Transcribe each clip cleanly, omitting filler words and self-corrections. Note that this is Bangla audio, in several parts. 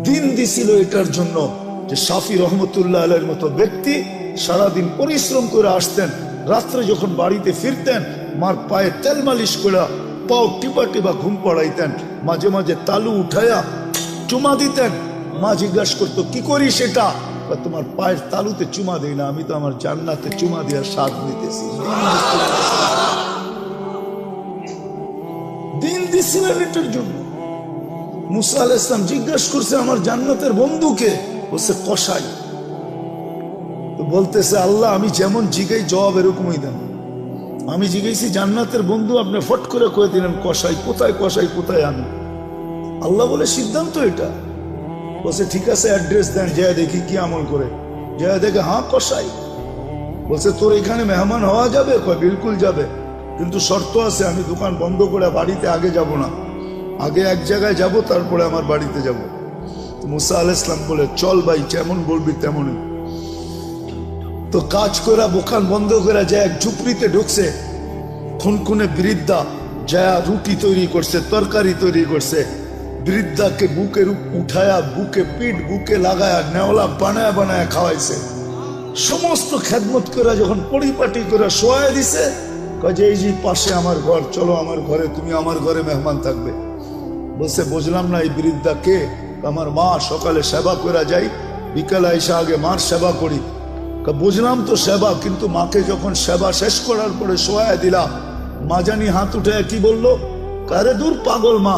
দিন দিছিল এটার জন্য যে শাফি রহমতুল্লাহ আলাইহির মতো ব্যক্তি সারাদিন পরিশ্রম করে আসতেন, রাত্রে যখন বাড়িতে ফিরতেন মার পায়ে তেল মালিশ করে পাও টিপা টিপা ঘুম পড়াইতেন, মাঝে মাঝে তালু উঠায়া চুমা দিতেন। মা জিজ্ঞাসা করতো কি করি সেটা? তোমার পায়ের তালুতে চুমা দেই না, আমি তো আমার জান্নাতে চুমা দেওয়ার স্বাদ নিতেছি। দিন দিছিলেন এটার জন্য। মুসা আলাইহিস সালাম জিজ্ঞাসা করছে আমার জান্নাতের বন্ধুকে, বলছে কসাই। তো বলতেছে আল্লাহ আমি যেমন জিগাই জবাব এরকমই দেন। আমি জিজ্ঞাসি জান্নাতের বন্ধু, আপনি ফট করে কয়ে দিলেন কসাই। কোথায় কসাই, কোথায় আমি? আল্লাহ বলে সিদ্ধান্ত এটা। বলছে ঠিক আছে অ্যাড্রেস দেন, যায় দেখি কি আমল করে। যায় দেখে হ্যাঁ কসাই। বলছে তোর এখানে মেহমান হওয়া যাবে? কয় বিলকুল যাবে, কিন্তু শর্ত আছে, আমি দোকান বন্ধ করে বাড়িতে আগে যাব না, আগে এক জায়গায় যাব তারপরে আমার বাড়িতে যাব। মুসা আলাইহিস সালাম বলে চল ভাই, যেমন বলবি তেমনই। তো কাজ করে দোকান বন্ধ করে যায় এক ঝুপড়িতে ঢুকছে। খুনখুনে বৃদ্ধা যায় রুটি তৈরি করছে, তরকারি তৈরি করছে। বৃদ্ধাকে বুকের উঠায়া বুকে পিঠ বুকে লাগায়া নেওলা বানায় বানায় খাওয়াইছে। সমস্ত খেদমত করে যখন পরিপাটি করে শোয়া দিছে, কাজে এই যে পাশে আমার ঘর, চলো আমার ঘরে, তুমি আমার ঘরে মেহমান থাকবে। বলছে বুঝলাম না এই বৃদ্ধা কে? আমার মা, সকালে সেবা করে যাই, বিকালে এসে আগে মার সেবা করি। বুঝলাম তো সেবা, কিন্তু মাকে যখন সেবা শেষ করার পরে শোয়া দিলা, মা জানি হাত উঠে কি বললো, কারে দূর পাগল মা,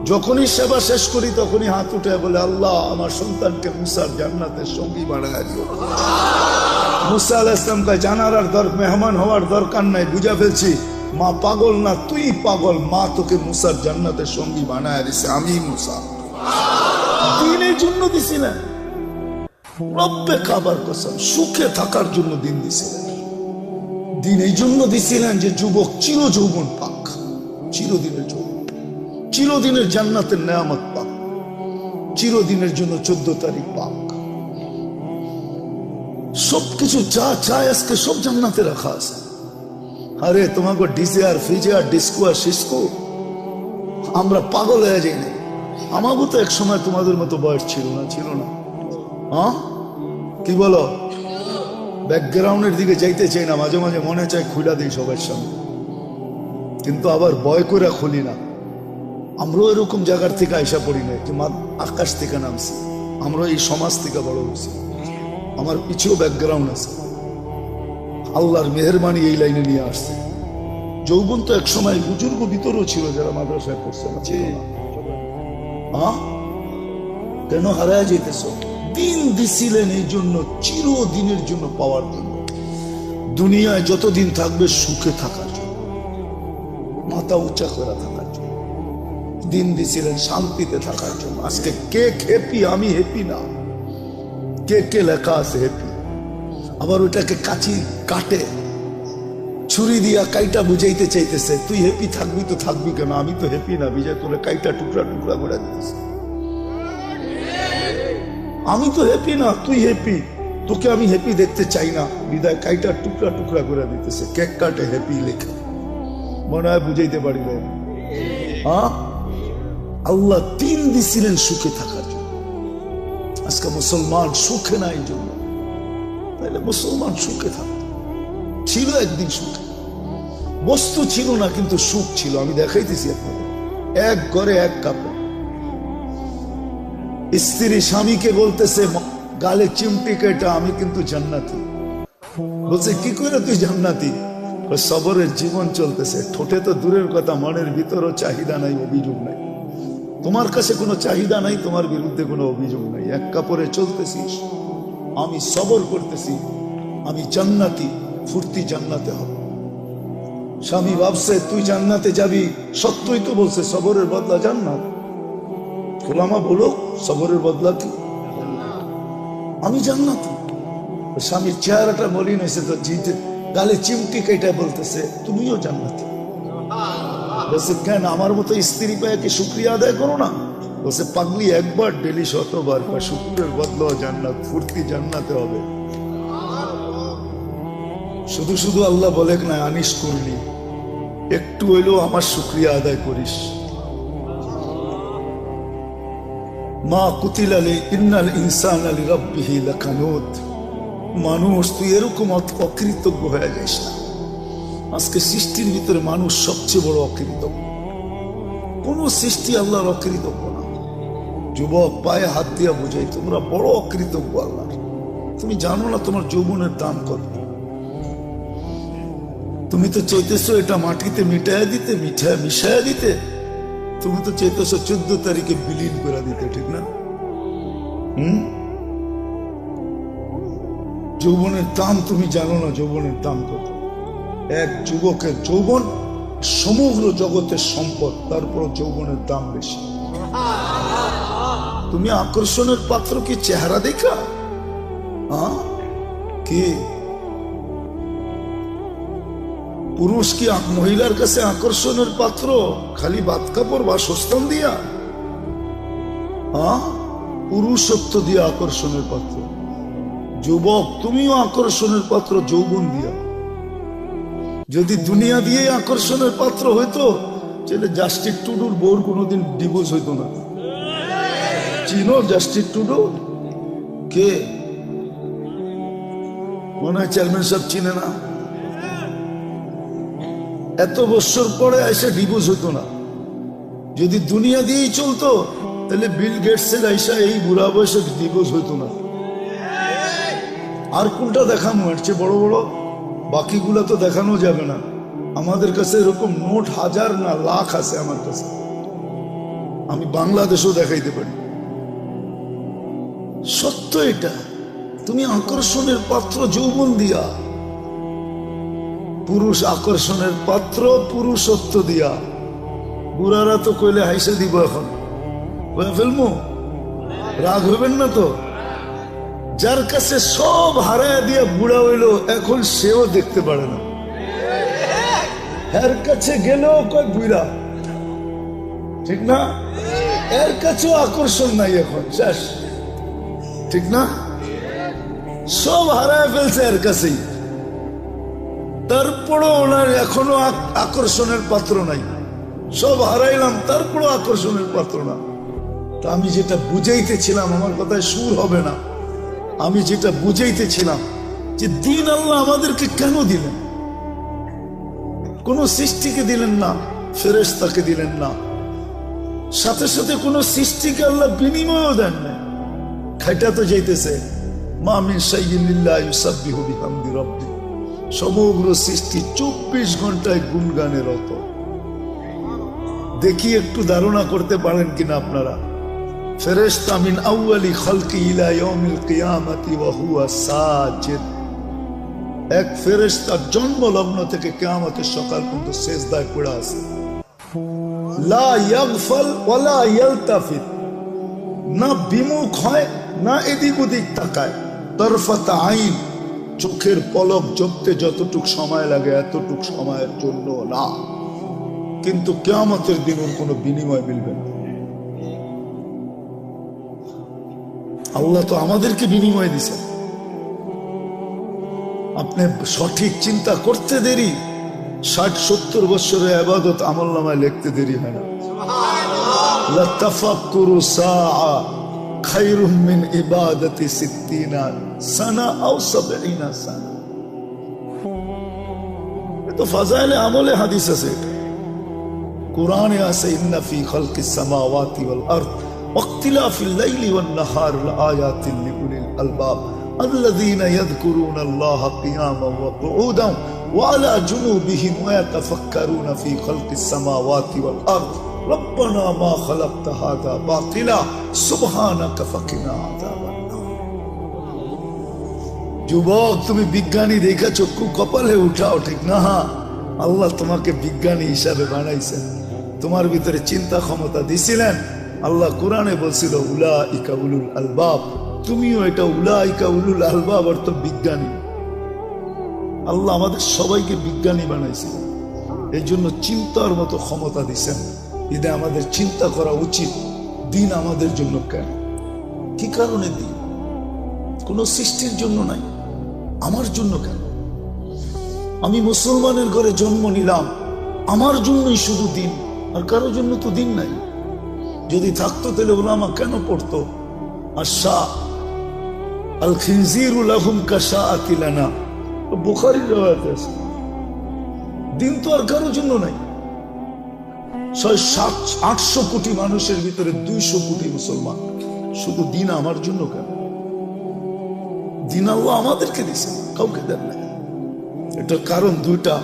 যখনই সেবা শেষ করি তখনই হাত উঠে বলে আল্লাহ আমার সন্তানকে মুসার জান্নাতের সঙ্গী বানায় দিও। মুসা আলাইহিস সালাম কয় জানার আর মেহমান হওয়ার দরকার নাই, বুঝা ফেলছি মা পাগল না, তুই পাগল। মা তোকে মুসার জান্নাতের সঙ্গী বানায় দিছে, আমি মুসা। দিনের জন্য দিছি না, রব্বে কাবার কসম, সুখে থাকার জন্য দিন দিছিলেন। দিন এই জন্য দিছিলেন যে যুবক চির যৌবন পাক, চিরদিনের জন্য, চিরদিনের জান্নাতের নেয়ামত পাক, চিরদিনের জন্য 14 তারিখ পাক। সবকিছু যা চায় আজকে সব জান্নাতে রাখা আছে। আরে তোমাকে ডিজে আর ফ্রিজে আর ডিস্কো আর সিস্কো আমরা পাগল হয়ে যাই না। আমাকে তো এক সময় তোমাদের মতো বয়স ছিল না, ছিল না? হ্যাঁ কি বলো? ব্যাকগ্রাউন্ডের দিকে যাইতে চাই না, মাঝে মাঝে মনে চায় খুলে দিই সবার সামনে, কিন্তু আবার ভয় করে খুলি না। আমরাও এরকম জায়গার থেকে আইসা পড়ি না যে আকাশ থেকে নামছি, আমরা এই সমাজ থেকে বড় হয়েছি। আমার পিছিয়েও ব্যাকগ্রাউন্ড আছে, আল্লাহর মেহেরবানি এই লাইনে নিয়ে আসছে। যৌবন তো এক সময় বুজুর্গ ভিতরেও ছিল যারা মাদ্রাসায় পড়ছে না, ছিল না? হ্যাঁ কেন হারায় যেতেছ? দিন দিছিলেন এই জন্য, চিরদিনের জন্য পাওয়ার জন্য। দুনিয়ায় যতদিন থাকবে সুখে থাকার জন্য, মাথা উঁচা করে থাকার জন্য। দিন দিছিলেন শান্তিতে থাকার জন্য। আজকে কে হ্যাপি? আমি হ্যাপি না। কে কে লেখা আছে হ্যাপি? আবার ওটাকে কাচি কাটে ছুরি দিয়া কাইটা বুঝাইতে চাইতেছে, তুই হ্যাপি থাকবি তো থাকবি কেন? আমি তো হ্যাপি না, বিজয় তোলে কাইটা টুকরা টুকরা করে দিতেছে। আমি তো হ্যাপি না, তুই হ্যাপি, তোকে আমি হ্যাপি দেখতে চাই না, বিদায় কাইটা টুকরা টুকরা করে দিতেছে। কেক কাটে হ্যাপি লেখা, মনে হয় বুঝাইতে পারি না। হ্যাঁ আল্লাহ দিন দিছিলেন সুখে থাকার জন্য। আজকে মুসলমান সুখে নাই জন্য, তাহলে মুসলমান সুখে থাকত। ছিল একদিন সুখে, বস্তু ছিল না কিন্তু সুখ ছিল। আমি দেখাইতেছি আপনাদের, এক ঘরে এক কাপড়। স্ত্রী স্বামীকে বলতেছে গালে চিমটি কেটা, আমি কিন্তু জান্নাতি। বলছে কি করে তুই জান্নাতি? সবরের জীবন চলতেছে, ঠোঁটে তো দূরের কথা, মনের ভিতরও চাহিদা নাই, অভিযোগ নাই। তোমার কাছে কোনো চাহিদা নাই, তোমার বিরুদ্ধে কোনো অভিযোগ নাই। এক কাপড়ে চলতেছিস, আমি সবর করতেছি, আমি জান্নাতি, ফুর্তি জান্নাতে হবে। স্বামী ভাবছে তুই জান্নাতে যাবি, সত্যই তো বলছে সবরের বদলা জান্নাত। ওলামা বলো সবরের বদলা কি? আমি জান্নাতি। স্বামীর চেহারাটা মলিন হয়েছে তো, জিতে গালে চিমটি কেটে বলতেছে তুমিও জান্নাতি। বলছে কেন, আমার মতো স্ত্রী পায় কি শুক্রিয়া আদায় করো না? বলছে পাগলি, একবার ডেলি 100 বার, শুক্রের বদলা জান্নাত, ফুর্তি জান্নাতে হবে। শুধু শুধু আল্লাহ বলে না আনিস করলি, একটু হইলেও আমার শুক্রিয়া আদায় করিস। মা কুতিলা ইন্নাল ইনসানা লিরাব্বিহি লাকানুত। মানুষ তুই এরকম অকৃতজ্ঞ হয়ে যাস না। আজকে সৃষ্টির ভিতরে মানুষ সবচেয়ে বড় অকৃতজ্ঞ। কোন সৃষ্টি আল্লাহর অকৃতজ্ঞ না। যুবক পায়ে হাত দিয়া বুঝাই, তোমরা বড় অকৃতজ্ঞ আল্লাহর। তুমি জানো না তোমার যৌবনের দাম কত। তুমি তো চাইতেছো এটা মাটিতে মিটাইয়া দিতে, মিশাইয়া দিতে। তুমি তো চাইতেছো 14 তারিখে বিলীন করে দিতে, ঠিক না? যৌবনের দাম তুমি জানো না, যৌবনের দাম কত। এক যুবকের যৌবন সমগ্র জগতের সম্পদ, তারপর যৌবনের দাম বেশি। তুমি আকর্ষণের পাত্র কি চেহারা দেখা? কি পুরুষ কি মহিলার কাছে আকর্ষণের পাত্র খালি বাত কাপড় বা সস্তান দিয়া? পুরুষত্ব দিয়া আকর্ষণের পাত্র। যুবক তুমিও আকর্ষণের পাত্র যৌবন দিয়া। যদি দুনিয়া দিয়ে আকর্ষণের পাত্র হইতো, তাহলে জাস্টিস টুডুর বউর কোনোদিন ডিভোর্স হইতো না। চিনো জাস্টিস টুডু কে? মনে হয় চেয়ারম্যান সাহেব চিনে না। এত বছর পরে এসে ডিভোর্স হতো না। যদি দুনিয়া দিয়েই চলতো, তাহলে বিল গেটসের আইসা এই বুড়া বয়সে ডিভোর্স হইতো না। আর কোনটা দেখানো? এর চেয়ে বড় বড় বাকিগুলা তো দেখানো যাবে না। আমাদের কাছে এরকম নোট হাজার না লাখ আছে আমার কাছে। আমি বাংলাদেশও দেখাইতে পারি। সত্য এটা। তুমি আকর্ষণের পাত্র যৌবন দিয়া। পুরুষ আকর্ষণের পাত্র পুরুষত্ব দিয়া। বুড়ারা তো কইলে হাইসে দিব, এখন ফেলবো, রাগ হইবেন না তো। যার কাছে সব হারায় দিয়ে বুড়া হইল, এখন সেও দেখতে পারে না। এর কাছে গেলেও কয় বুড়া, ঠিক না? এর কাছেও আকর্ষণ নাই এখন, শেষ, ঠিক না? সব হারায় ফেলছে এর কাছেই, তারপরও ওনার এখনো আকর্ষণের পাত্র নাই। সব হারাইলাম, তারপরও আকর্ষণের পাত্র না। তা আমি যেটা বুঝাইতেছিলাম, আমার কথায় সুর হবে না, আমি যেটা বুঝাইতেছিলাম যে দিন আল্লাহ আমাদেরকে কেন দিলেন? কোন সৃষ্টিকে দিলেন না, ফেরেশতাকে দিলেন না, সাথে সাথে কোন সৃষ্টিকে আল্লাহ বিনিময়ও দেন না। খাইটা তো যাইতেছে, মা মিন শাইইন ইল্লা ইউসাব্বিহু বিহামদি রাব্বি। সমগ্র সৃষ্টি 24 ঘন্টায় গুণগানে রত। দেখি একটু ধারণা করতে পারেন কিনা আপনারা। ফেরেশতা মিন আউয়ালি খালকি ইলা ইয়াউমিল কিয়ামতি ওয়া হুয়া সাজিদ। এক ফেরেশতা জন্মলগ্ন থেকে কিয়ামতের সকাল পর্যন্ত সিজদায় পড়ে আছে। লা ইয়াগফাল ওয়া লা ইয়ালতাফিত। না বিমুখ হয়, না এদিক ওদিক তাকায়। তরফাত আইন, চোখের পলক জপতে যতটুক সময় লাগে এতটুক সময়ের জন্য না। কিন্তু কিয়ামতের দিন ওর কোনো বিনিময় মিলবে না। আল্লাহ তো আমাদেরকে বিনিময় দিছে। আপনি সঠিক চিন্তা করতে দেরি, 60-70 বছরের ইবাদত আমলনামায় লিখতে দেরি হয় না। লা তাফাক্কুরু সাআ খায়রুম মিন ইবাদাতি 60 সানা আও 70 সানা। তো ফাজাইলে আমলে হাদিস আছে, কোরআনে আছে, ইন্না ফি খালকিস সামাওয়াতি ওয়াল আরদ ওয়াখতিলাফিল লাইলি ওয়ান নাহার লাআয়াতিন লিউলিল আলবাব الذين يذكرون الله قياما وقعودا وعلى جنوبهم ويتفكرون في خلق السماوات والأرض ربنا ما خلقت هذا باطلا سبحانك فقنا عذاب النار। যুবক তুমি বিজ্ঞানী দেখা চক্ষু কপালে উঠাও, ঠিক না? আল্লাহ তোমাকে বিজ্ঞানী হিসাবে বানাইছেন, তোমার ভিতরে চিন্তা ক্ষমতা দিছিলেন। আল্লাহ কোরআনে বলছিল উলাইকা উলুল আলবাব। তুমিও এটা উলাইকা উলুল আলবাব অর্থ বিজ্ঞানী। আল্লাহ আমাদের সবাইকে বিজ্ঞানী বানাইছেন, এই জন্য চিন্তার মতো ক্ষমতা দিচ্ছেন। ঈদে আমাদের চিন্তা করা উচিত, দিন আমাদের জন্য কেন, কি কারণে দিন? কোন সৃষ্টির জন্য নাই, আমার জন্য কেন? আমি মুসলমানের ঘরে জন্ম নিলাম, আমার জন্যই শুধু দিন, আর কারোর জন্য তো দিন নাই। যদি থাকতো তাহলে উলামা কেন পড়তো? আশা আল খিনজিরু লাহুম কাশাআতি লানা, বুখারীর riwayat আছে। দিন তো আর কারোর জন্য নাই। 600-800 কোটি মানুষের ভিতরে 200 কোটি মুসলমান, শুধু দিন আমার জন্য কেন? দিন আল্লাহ আমাদেরকে দিছে, কাউকে দেন না। এটার কারণ দুইটা,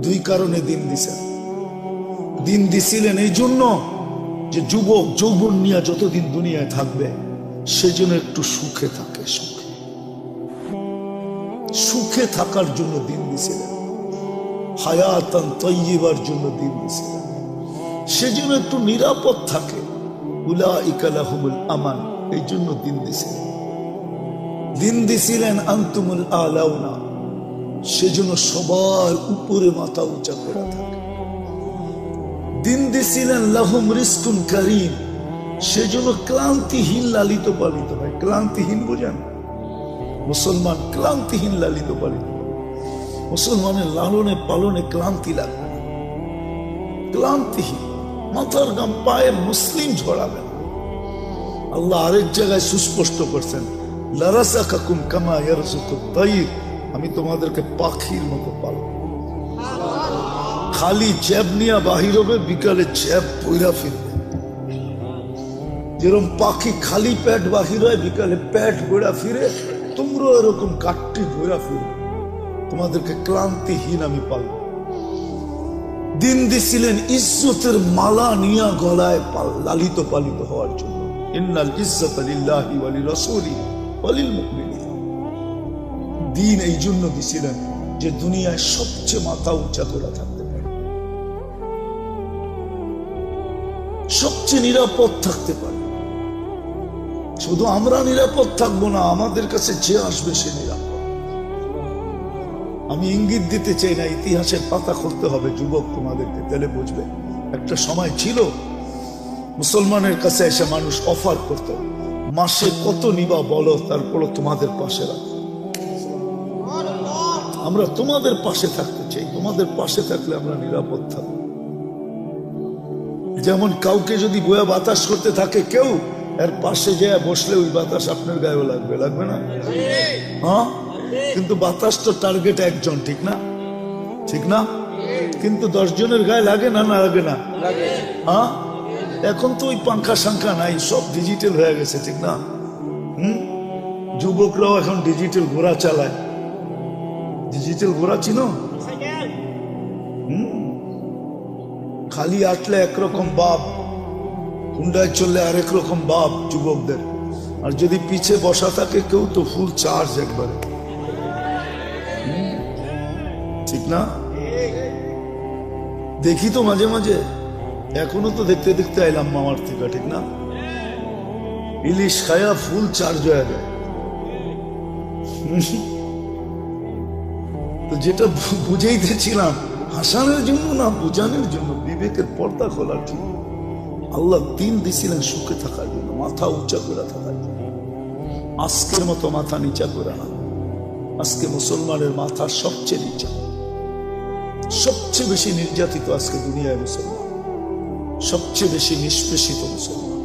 দুই কারণে দিন দিছেন। দিন দিছিলেন এই জন্য যে যুবক যৌবন নিয়ে যতদিন দুনিয়ায় থাকবে সেজন্য একটু সুখে থাকে, সুখে সুখে থাকার জন্য দিন দিছিলেন। হায়াতান তাইয়্যিবার জন্য দিন দিছিলেন, সেজন্য একটু নিরাপদ থাকে। উলাইকা লাহুমুল আমান, এই জন্য দিন দিছিলেন। দিন দিছিলেন আনতুমুল আলাউনা, সেজন্য সবার উপরে মাথা উঁচা করে থাকে। দিন দিছিলেন লাহুম রিজকুন কারীম, সেজন্য ক্লান্তিহীন লালিত পালিত হয়। ক্লান্তিহীন বুঝেন? মুসলমান ক্লান্তিহীন লালিত পালিত। মুসলমানের লালনে পালনে ক্লান্তি লাগবে না, ক্লান্তিহীন, মাথার গাম পায়ে মুসলিম ঝরাবে না। আল্লাহ আরেক জায়গায় সুস্পষ্ট করছেন, লারাযাকাকুম কামা ইয়ারযুকুত তাইর, আমি তোমাদেরকে পাখির মতো পালব। খালি জ্যাব নিয়ে বাহির হবে, বিকালে জ্যাব পইরা ফিরবে। যেরকম পাখি খালি পেট বাহির হয়, বিকালে পেট বইরা ফিরে, তোমরা এরকম কাটটি বইরা ফিরবে। তোমাদেরকে ক্লান্তিহীন আমি পালব। দিন দিছিলেন ইজ্জতের মালা নিয়া গলায় লালিত পালিত হওয়ার জন্য। ইন্নাল ইজ্জাতা লিল্লাহি ওয়া লিরাসূলিহি ওয়া লিল মুমিনিন। দিন এই জন্য দিছিলেন যে দুনিয়ায় সবচেয়ে মাথা উঁচা করে থাকতে পারে, সবচেয়ে নিরাপদ থাকতে পারে। শুধু আমরা নিরাপদ থাকবো না, আমাদের কাছে যে আসবে সে নিরাপদ। আমি ইঙ্গিত দিতে চাই না, ইতিহাসের পাতা খুলতে হবে যুবক তোমাদেরকে, তাহলে বুঝবে। একটা সময় ছিল মুসলমানের কাছে এসে মানুষ অফার করত, মাসে কত নিবা বলো, তারপরও তোমাদের পাশে রাখো। আমরা তোমাদের পাশে থাকতে চাই, তোমাদের পাশে থাকলে আমরা নিরাপদ থাকবো। যেমন কাউকে যদি বয়া বাতাস করতে থাকে কেউ, এর পাশে যায় বসলে ওই বাতাস আপনার গায়েও লাগবে, লাগবে না? হ্যাঁ, কিন্তু বাতাস তো টার্গেট একজন, ঠিক না? ঠিক না? কিন্তু 10 জনের গায়ে লাগে না, না লাগে না? হ্যাঁ, এখন তো ওই পাঙ্খা সাংখা নাই, সব ডিজিটাল হয়ে গেছে, ঠিক না? যুবকরাও এখন ডিজিটাল ঘোড়া চালায়। ডিজিটাল ঘোড়া চিনো? খালি আটলে একরকম বাপ, হুন্ডায় চললে আরেক রকম বাপ যুবকদের। আর যদি পিছে বসা থাকে কেউ, তো ফুল চার্জ একবারে, ঠিক না? দেখি তো মাঝে মাঝে, এখনো তো দেখতে দেখতে আইলাম মামার থেকে, ঠিক না? ইলিশ খায়া ফুল চার্জ হয়ে যায়। তো যেটা বুঝাইতেছিলাম, হাসানের জন্য না, বুঝানোর জন্য, বিবেকের পর্দা খোলার জন্য। আল্লাহ দিন দিছিলেন সুখে থাকার জন্য, মাথা উঁচা করে থাকার জন্য। আজকের মতো মাথা নিচা করে না। আজকে মুসলমানের মাথা সবচেয়ে নিচা, সবচেয়ে বেশি নির্যাতিত আজকে দুনিয়ায় মুসলমান, সবচেয়ে বেশি নিষ্পেষিত মুসলমান,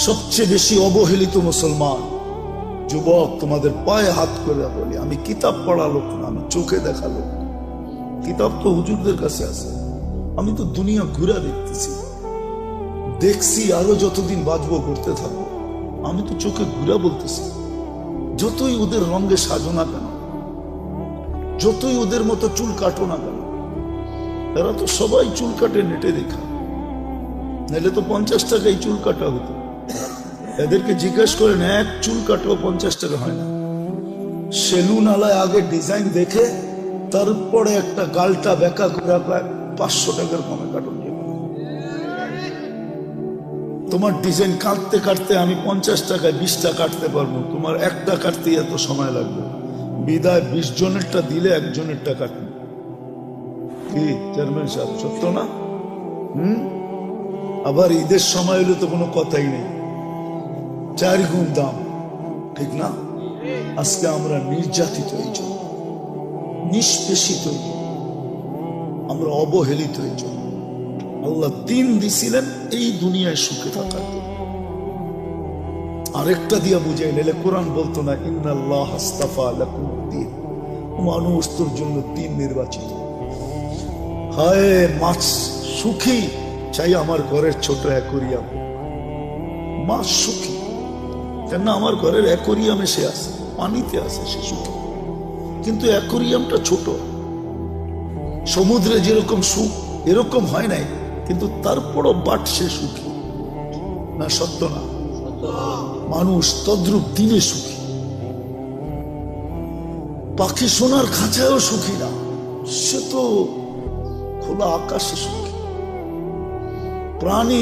সবচেয়ে বেশি অবহেলিত মুসলমান। যুবক, তোমাদের পায়ে হাত করে বলি, আমি কিতাব পড়া লোক না, আমি চোখে দেখা লোক। কিতাব তো হুজুরদের কাছে আছে, আমি তো দুনিয়া ঘুরা দেখতেছি, দেখছি, আরো যতদিন বাঁচবো করতে থাকবো। আমি তো চোখে ঘুরা বলতেছি। যতই ওদের রঙে সাজো না কেন, যতই ওদের মতো চুল কাটো না কেন, এরা তো সবাই চুল কাটে নেটে দেখা, নাহলে তো 50 টাকায় চুল কাটা হতো। এদেরকে জিজ্ঞেস করেন, এক চুল কাটবো 50 টাকা হয় না। সেলুন আলায় আগে ডিজাইন দেখে তারপরে একটা গালটা বেঁকা করে 500 টাকার কমে কাটুন। তোমার ডিজাইন কাটতে কাটতে আমি 50 টাকায় 20টা কাটতে পারবো, তোমার একটা কাটতে এত সময় লাগবে। বিদায় 20 জনেরটা দিলে একজনেরটা কাটবে। কি চেয়ারম্যান সাহেব, সত্য না? আবার ঈদের সময় হলে তো কোনো কথাই নেই, 4 গুণ দাম, ঠিক না? আজকে আমরা নির্যাতিত এই জন্য, নিষ্পেষিত এই জন্য, আমরা অবহেলিত এই জন্য। আল্লাহ দিন দিছিলেন এই দুনিয়ায় সুখে থাকার জন্য। আরেকটা দিয়া বুঝাই নিলে কোরআন বলতো না ইন্নাল্লাহ আস্তাফা লাকুমুদ্দিন, মানুষ তোর জন্য দিন নির্বাচিত। হায় মাছ সুখী চাই আমার ঘরের ছোট অ্যাকোরিয়াম, মাছ সুখী কেন আমার ঘরের অ্যাকোরিয়ামে সে আছে, পানিতে আছে, সে সুখী। কিন্তু অ্যাকোরিয়ামটা ছোট, সমুদ্রে যেরকম সুখ এরকম হয় নাই, কিন্তু তারপরও বাট সে সুখী না? সত্য না? মানুষ তদ্রুপ দিনে সুখী। পাখি সোনার খাঁচায়ও সুখী না, সে তো খোলা আকাশে সুখী। প্রাণী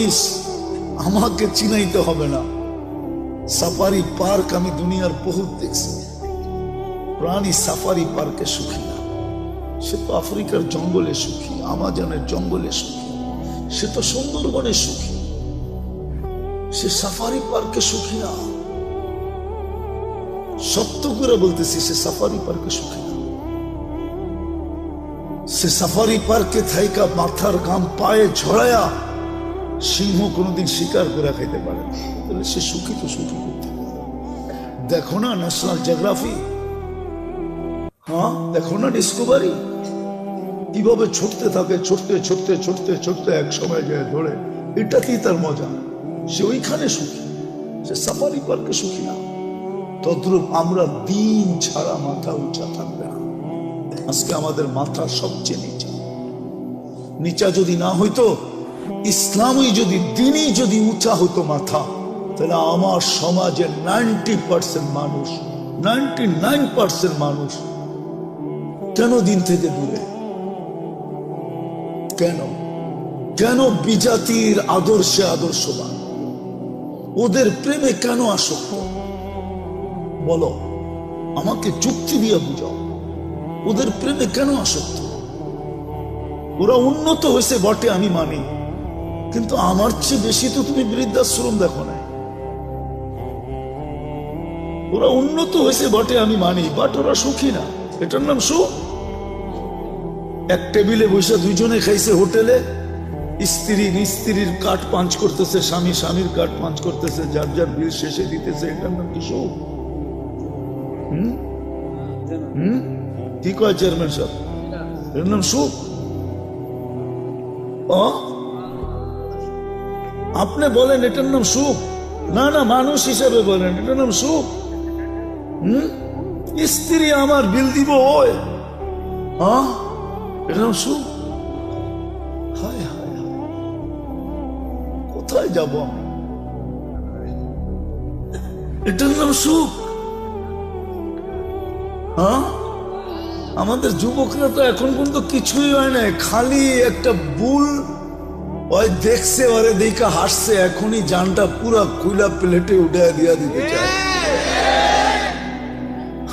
আমাকে চিনাইতে হবে না, সাফারি পার্ক আমি দুনিয়ার বহুত দেখছি, প্রাণী সাফারি পার্কে সুখী না। সে তো আফ্রিকার জঙ্গলে সুখী, আমাজনের জঙ্গলে সুখী, সে তো সুন্দরবনে সুখী, সে সাফারি পার্কে সুখী না। সত্য করে বলতেছি, সে সাফারি পার্কে সুখী না। সে সাফারি পার্কে থাইকা মাথার ঘাম পায়ে ঝরায়া সিংহ কোনোদিন শিকার করে খাইতে পারে না, তাহলে সে সুখী তো সুখী করতে। দেখো না ন্যাশনাল জিওগ্রাফি, হ্যাঁ দেখো না ডিসকভারি, কিভাবে ছুটতে থাকে, ছুটতে ছুটতে ছুটতে ছুটতে এক সময় যায় ধরে। এটাতেই তার মজা, সে ওইখানে সুখী, সে সাফারি পার্কে সুখী না। তদ্রুপ আমরা দিন ছাড়া মাথা উঁচা থাকবে না। আজকে আমাদের মাথা সবচেয়ে নিচা। নিচা যদি না হইতো, ইসলামই যদি, দিনই যদি উঁচা হতো মাথা, তাহলে আমার সমাজের 90% মানুষ, 99% মানুষ কেন দিন থেকে দূরে? কেন কেন বিজাতির আদর্শে আদর্শবান? ওদের প্রেমে কেন আসক্ত? বলো, আমাকে যুক্তি দিয়ে বুঝাও, ওদের প্রেমে কেন আসক্ত? ওরা উন্নত হয়েছে বটে, আমি মানি, কিন্তু আমার চেয়ে বেশি তো তুমি বৃদ্ধাশ্রম দেখো না। ওরা উন্নত হয়েছে বটে, আমি মানি, বাট ওরা সুখী না। এটার নাম সুখ? এক টেবিলে বসে দুইজনে খাইছে হোটেলে, স্ত্রী স্ত্রীর কাঠ পাঞ্চ করতেছে, স্বামী স্বামীর কাঠ পাঞ্চ করতেছে, যার যার বিল শেষে দিতেছে। এটার নাম কি সুখ? কি কয় চেয়ারম্যান সাহেব, এর নাম সুখ? আপনি বলেন এটার নাম সুখ? না না, মানুষ হিসাবে বলেন এটার নাম সুখ? স্ত্রী আমার বিল দিব, ওই এটার নাম সুখ? হায় হায় হায়, কোথায় যাব? এটার নাম সুখ? আমাদের যুবকরা তো এখন পর্যন্ত কিছুই হয় না, খালি একটা বুল ওই দেখছে, ওরে দেখা হাসছে, এখনই জানটা পুরা খুলা প্লেটে উঠে দিয়া দিতে চায়।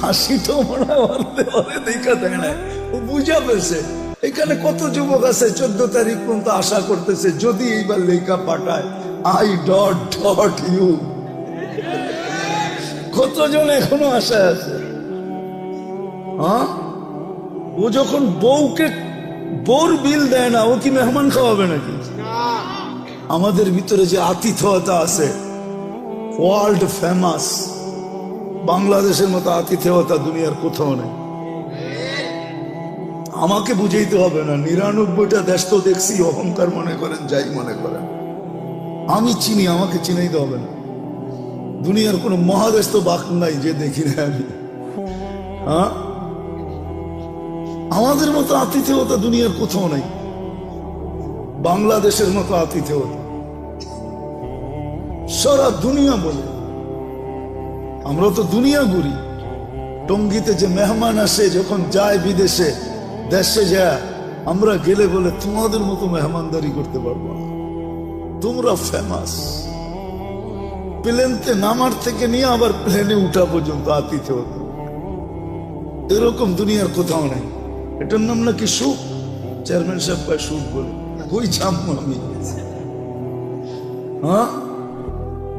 হাসি তো মনে হয় ওরে দেখা দেয় না, ও বুঝা পেয়েছে। এখানে কত যুবক আছে 14 তারিখ পর্যন্ত আশা করতেছে যদি এইবার লেখা পাঠায় আই ডট ডট ইউ। কতজন এখনো আশায় আছে? ও যখন বউকে বউর বিল দেয় না, ও কি মেহমান খাওয়াবে নাকি? আমাদের ভিতরে যে আতিথেয়তা আছে, ওয়ার্ল্ড ফেমাস, বাংলাদেশের মতো আতিথেয়তা দুনিয়ার কোথাও নেই। আমাকে বুঝাইতে হবে না, 99টা দেশ তো দেখছি, অহংকার মনে করেন যাই মনে করেন, আমি চিনি, আমাকে চিনাইতে হবে না। দুনিয়ার কোন মহাদেশ তো বাক নাই যে দেখি না আমি। আমাদের মতো আতিথেয়তা দুনিয়ার কোথাও নাই, বাংলাদেশের মতো আতিথেয়তা সারা দুনিয়া বলে। আমরা তো দুনিয়া ঘুরি। টঙ্গিতে যে মেহমান আসে যখন যায় বিদেশে, দেশে যায়, আমরা গেলে বলে তোমাদের মতো মেহমানদারি করতে পারবো না, তোমরা ফেমাস। প্লেনতে নামার থেকে নিয়ে আবার প্লেনে উঠা পর্যন্ত আতিথেয়তা। এরকম দুনিয়ার কোথাও নাই। এটার নাম নাকি সুখ? চেয়ারম্যান সাহেব ভাই সুখ বলে ওই জামু আমি।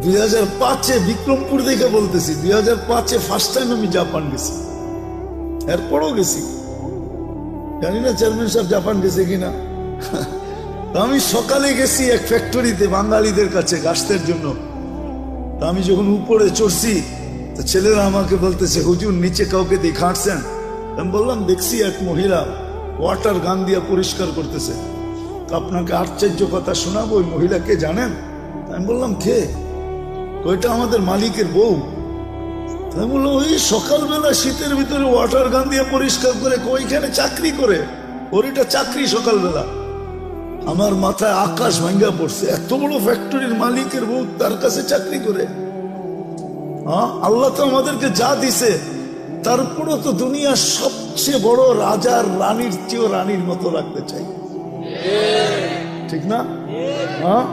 2005-এ বিক্রমপুর দেখে বলতেছি, 2005-এ ফার্স্ট টাইম আমি জাপান গেছি, এরপরও গেছি। জানি না চেয়ারম্যান সাহেব জাপান গেছে কিনা। আমি সকালে গেছি এক ফ্যাক্টরিতে বাঙালিদের কাছে গাছতের জন্য। আমি যখন উপরে চড়ছি তো ছেলেরা আমাকে বলতেছে, হুজুর নিচে কাউকে দেখাচ্ছেন? আমি বললাম, দেখছি এক মহিলা ওয়াটার গান দিয়ে পরিষ্কার করতেছে। আপনাকে আশ্চর্য কথা শোনাবো, ওই মহিলাকে জানেন? আমি বললাম, কে? ওইটা আমাদের মালিকের বউ। আমি বললাম, ওই সকালবেলা শীতের ভিতরে ওয়াটার গান দিয়ে পরিষ্কার করে, ওইখানে চাকরি করে, ওর এটা চাকরি সকালবেলা। আমার মাথায় আকাশ ভাঙ্গা পড়ছে, এত বড় ফ্যাক্টরির মালিকের বউ তার কাছে চাকরি করে। হ্যাঁ, আল্লাহ তো আমাদেরকে যা দিছে, তারপরও তো দুনিয়ার সবচেয়ে বড় রাজার রানীর চেয়েও রানীর মতো রাখতে চাই, ঠিক না? হ্যাঁ,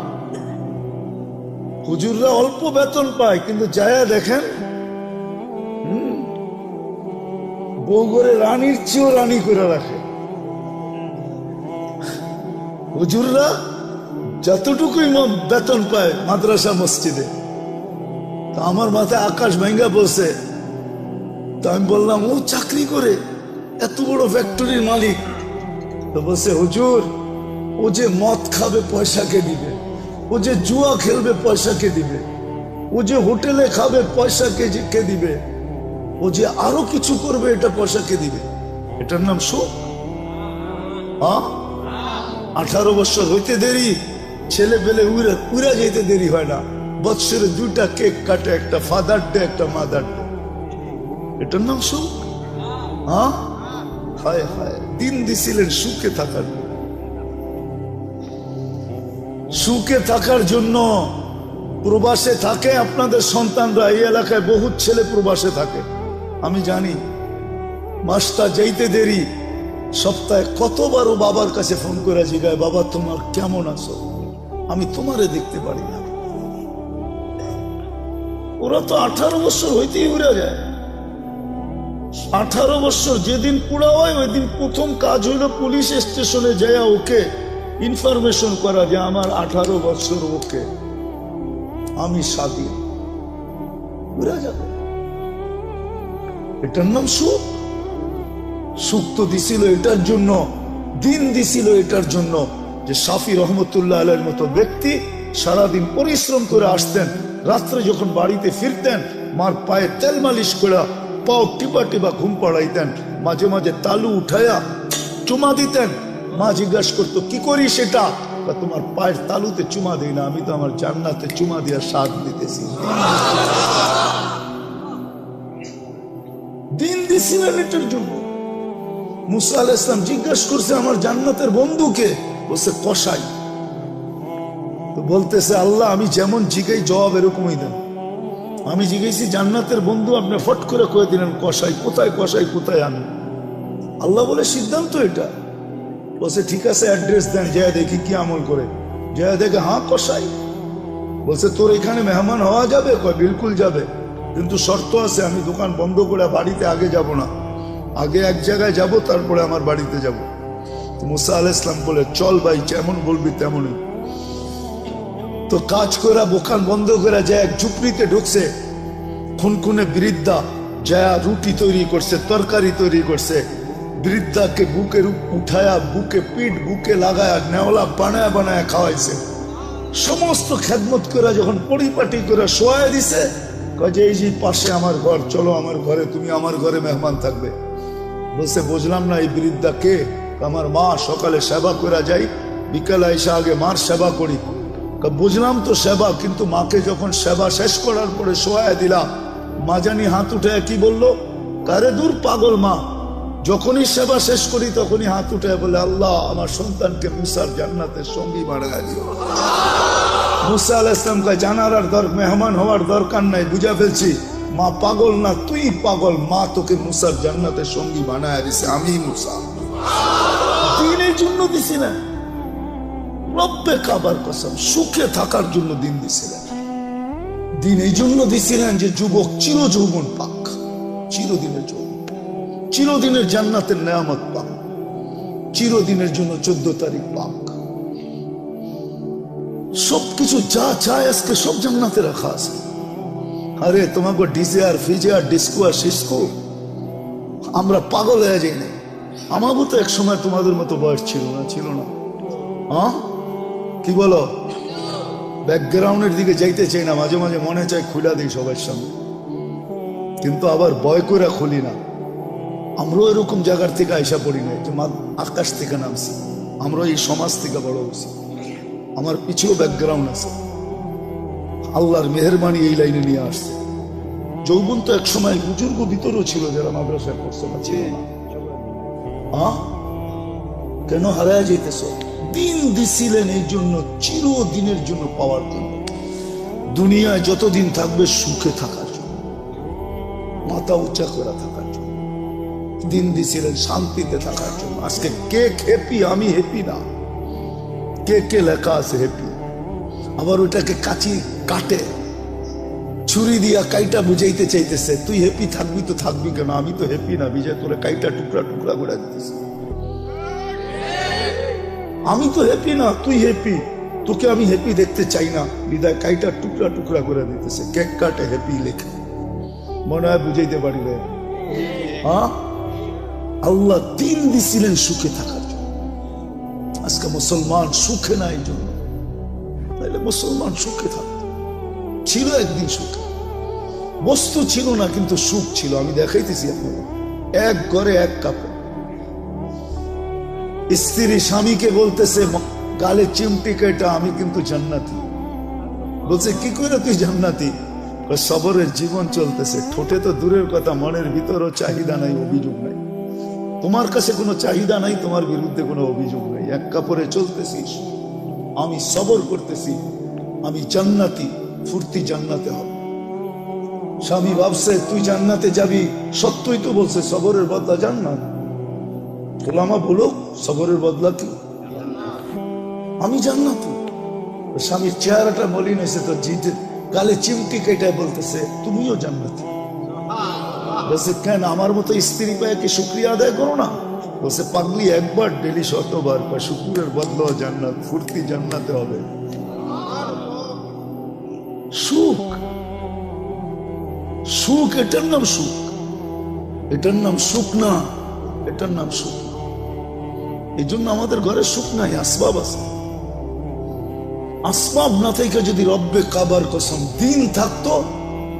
হুজুররা অল্প বেতন পায়, কিন্তু যায়া দেখেন বউ করে রানীর চেয়েও রানী করে রাখে। হুজুররা যতটুকুই বেতন পায় মাদ্রাসা মসজিদে, তা আমার মাথায় আকাশ ভাঙ্গা বলছে। তা আমি বললাম, ও চাকরি করে, এত বড় ফ্যাক্টরির মালিক। তো বলছে, হুজুর ও যে মদ খাবে পয়সা কে দিবে, ও যে জুয়া খেলবে পয়সা কে দিবে, ও যে হোটেলে খাবে পয়সা কে দিবে, ও যে আরো কিছু করবে এটা পয়সা কে দিবে? এটার নাম সুখ? 18 বছর হইতে দেরি, ছেলে পেলে উড়া যেতে দেরি হয় না। বৎসরে 2টা কেক কাটে, একটা ফাদার ডে, একটা মাদার ডে। এটার নাম সুখ? হায় হায়, দিন দিছিলেন সুখে থাকার, সুখে থাকার জন্য। প্রবাসে থাকে আপনাদের সন্তানরা, এই এলাকায় বহুত ছেলে প্রবাসে থাকে, আমি জানি। মাসটা যাইতে দেরি, সপ্তাহে কতবারও বাবার কাছে ফোন করে জিগায়, বাবা তোমার কেমন আছো, আমি তোমারে দেখতে পারি না। ওরা তো 18 বছর হইতেই উড়ে যায়। 18 বছর যেদিন পুরা হয়, ওই দিন প্রথম কাজ হইল পুলিশ স্টেশনে যায় ওকে ইনফরমেশন করা যে আমার 18 বছর, ওকে আমি স্বাধীন। উড়ে যাবে, এটার নাম সুখ? সুখ তো দিছিল এটার জন্য, দিন দিছিল এটার জন্য যে শাফি রহমতুল্লাহ আলাইহির মতো ব্যক্তি সারাদিন পরিশ্রম করে আসতেন, রাত্রে যখন বাড়িতে ফিরতেন মার পায়ে তেল মালিশ করে পাও টিপা টিপা ঘুম পাড়াইতেন, মাঝে মাঝে তালু উঠায়া চুমা দিতেন। মা জিজ্ঞাসা করতো, কি করি সেটা? তোমার পায়ের তালুতে চুমা দিই না, আমি তো আমার জান্নাতে চুমা দিয়া স্বাদ দিতেছি। দিন দিছিলেন এটার জন্য। মুসা আলাইহিস সালাম জিজ্ঞাসা করছে, আমার জান্নাতের বন্ধুকে? বলছে, কসাই। তো বলতেছে, আল্লাহ আমি যেমন জিগাই জবাব এরকমই দেন। আমি জিজ্ঞেসি জান্নাতের বন্ধু, আপনি ফট করে কয়ে দিলেন কসাই। কোথায় কসাই, কোথায় আমি? আল্লাহ বলে, সিদ্ধান্ত এটা। বলছে, ঠিক আছে অ্যাড্রেস দেন, যায় দেখি কি আমল করে। যায় দেখে, হ্যাঁ কসাই। বলছে, তোর এখানে মেহমান হওয়া যাবে? কয়, বিলকুল যাবে, কিন্তু শর্ত আছে, আমি দোকান বন্ধ করে বাড়িতে আগে যাব না, আগে এক জায়গায় যাব, তারপরে আমার বাড়িতে যাব। মুসা আলাইহিস সালাম বলে, চল ভাই, যেমন বলবি তেমনই। তো কাজ করে দোকান বন্ধ করে যায় এক ঝুপড়িতে ঢুকছে। খুনখুনে বৃদ্ধা যায় রুটি তৈরি করছে, তরকারি তৈরি করছে। বৃদ্ধাকে বুকে উঠায়া, বুকে পিঠ বুকে লাগায়া, নেওলা বানায় বানায় খাওয়াইছে। সমস্ত খেদমত করে যখন পরিপাটি করে শোয়া দিছে, কাজে এই যে পাশে আমার ঘর, চলো আমার ঘরে, তুমি আমার ঘরে মেহমান থাকবে। বলছে, বুঝলাম না, এই বৃদ্ধা কে? আমার মা, সকালে সেবা করে যাই, বিকালে এসে আগে মার সেবা করি। বুঝলাম তো সেবা, কিন্তু মাকে যখন সেবা শেষ করার পরে শোয়া দিলাম, মা জানি হাত উঠে কি বললো, কারে দূর পাগল মা, যখনই সেবা শেষ করি তখনই হাত উঠে বলে, আল্লাহ আমার সন্তানকে মুসার জান্নাতের সঙ্গী বানায় দিও। মুসা আলাইহিস সালাম কয়, জানার আর মেহমান হওয়ার দরকার নাই, বুঝা ফেলছি, মা পাগল না, তুই পাগল। মা তোকে মুসার জান্নাতের সঙ্গী বানায় দিছে, আমি মুসা। দিনের জন্য দিছি না, রব্বে কাবার কসম, সুখে থাকার জন্য দিন দিছিলেন। দিন এই জন্য দিছিলেন যে যুবক চির যৌবন পাক, চিরদিনের যৌবন, চিরদিনের জান্নাতের নেয়ামত পাক, চিরদিনের জন্য 14 তারিখ পাক। সবকিছু যা চায় আজকে সব জান্নাতে রাখা আছে। আরে তোমাকে ডিজে আর ফিজে আর ডিস্কো আর সিস্কো, আমরা পাগল হয়ে যাই না। আমারও তো এক সময় তোমাদের মতো বয়স ছিল না, ছিল না? কি বলো? ব্যাকগ্রাউন্ডের দিকে যাইতে চাই না, মাঝে মাঝে মনে চায় খুলে দিই সবার সামনে, কিন্তু আবার ভয় করে খুলি না। আমরাও এরকম জায়গার থেকে আইসা পড়ি না, যে আকাশ থেকে নামছি। আমরা এই সমাজ থেকে বড় হয়েছি, আমার পিছুও ব্যাকগ্রাউন্ড আছে। আল্লাহর মেহেরবানি এই লাইনে নিয়ে আসছে। যৌবন তো এক সময় বুজুর্গ ভিতরেও ছিল, যারা মাদ্রাসায় পড়ছে না, ছিল না। কেন হারায় যেতেছ? দিন দিছিলেন এই জন্য, চিরদিনের জন্য পাওয়ার জন্য। দুনিয়ায় যতদিন থাকবে সুখে থাকার জন্য, মাথা উঁচা করে থাকার জন্য। দিন দিছিলেন শান্তিতে থাকার জন্য। আজকে কে হ্যাপি? আমি হ্যাপি না। কে কে লেখা আছে হ্যাপি, আবার ওটাকে কাচি কাটে ছুরি দিয়া কাইটা বুঝাইতে চাইতেছে, তুই হ্যাপি থাকবি তো থাকবি কেন? আমি তো হ্যাপি না, বিজয় তোরে কাইটা টুকরা টুকরা করে দিতেছে। আমি তো হ্যাপি না, তুই হ্যাপি, তোকে আমি হ্যাপি দেখতে চাই না, বিদায় কাইটা টুকরা টুকরা করে দিতেছে। কেক কাটে হ্যাপি লেখে, মনে হয় বুঝাইতে পারিলে। আল্লাহ দিন দিছিলেন সুখে থাকার জন্য। আজকে মুসলমান সুখে না, এই জন্য। তাইলে মুসলমান সুখে থাকত, ছিল একদিন সুখে। বস্তু ছিল না, কিন্তু সুখ ছিল। আমি দেখাইতেছি আপনাকে, এক ঘরে এক কাপড়। স্ত্রী স্বামীকে বলতেছে গালে চিমটি কেটা, আমি কিন্তু জান্নাতি। বলছে কি করে তুই জান্নাতি? সবরের জীবন চলতেছে। ঠোঁটে তো দূরের কথা, মনের ভিতরও চাহিদা নাই, অভিযোগ নাই। তোমার কাছে কোনো চাহিদা নাই, তোমার বিরুদ্ধে কোনো অভিযোগ নাই। এক কাপড়ে চলতেছিস, আমি সবর করতেছি, আমি জান্নাতি, ফুর্তি জান্নাতে হবে। স্বামী ভাবছে তুই জান্নাতে যাবি, সত্যই তো বলছে সবরের বদলা জান্নাত। ওলামা বলো সবরের বদলা কি? আমি জান্নাতি। স্বামীর চেহারাটা মলিন হয়েছে, তো জিতে গালে চিমটি কেটে বলতেছে তুমিও জান্নাতি। বলছে কেন, আমার মতো স্ত্রী পায় কি শুক্রিয়া আদায় করো না? বলছে পাগলি, একবার ডেলি 100বার বা শুকুরের বদলা জান্নাত, ফুর্তি জান্নাতে হবে। সুখ, সুখ, এটার নাম সুখ। এটার নাম সুখ না, এটার নাম সুখ। এই জন্য আমাদের ঘরে সুখ নাই, আসবাব আছে। আসবাব না থেকে যদি রব্বে কাবার কসম দিন থাকতো,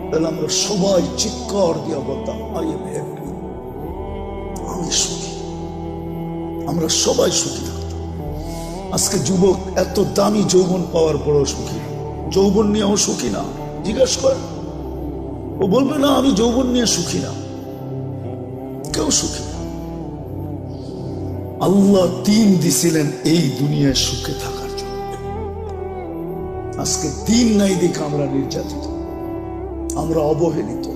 তাহলে আমরা সবাই চিৎকার দিয়া বলতাম আই এম হ্যাপি, আমি সুখী। আমরা সবাই সুখী থাকতাম। আজকে যুবক এত দামি যৌবন পাওয়ার পরও সুখী, যৌবন নিয়েও সুখী না। জিজ্ঞাসা কর, ও বলবে না আমি যৌবন নিয়ে সুখী না। কেউ সুখী না। আল্লাহ দিন দিছিলেন এই দুনিয়ায় সুখে থাকার জন্য। আজকে দিন নাই দেখে আমরা নির্যাতিত, আমরা অবহেলিত।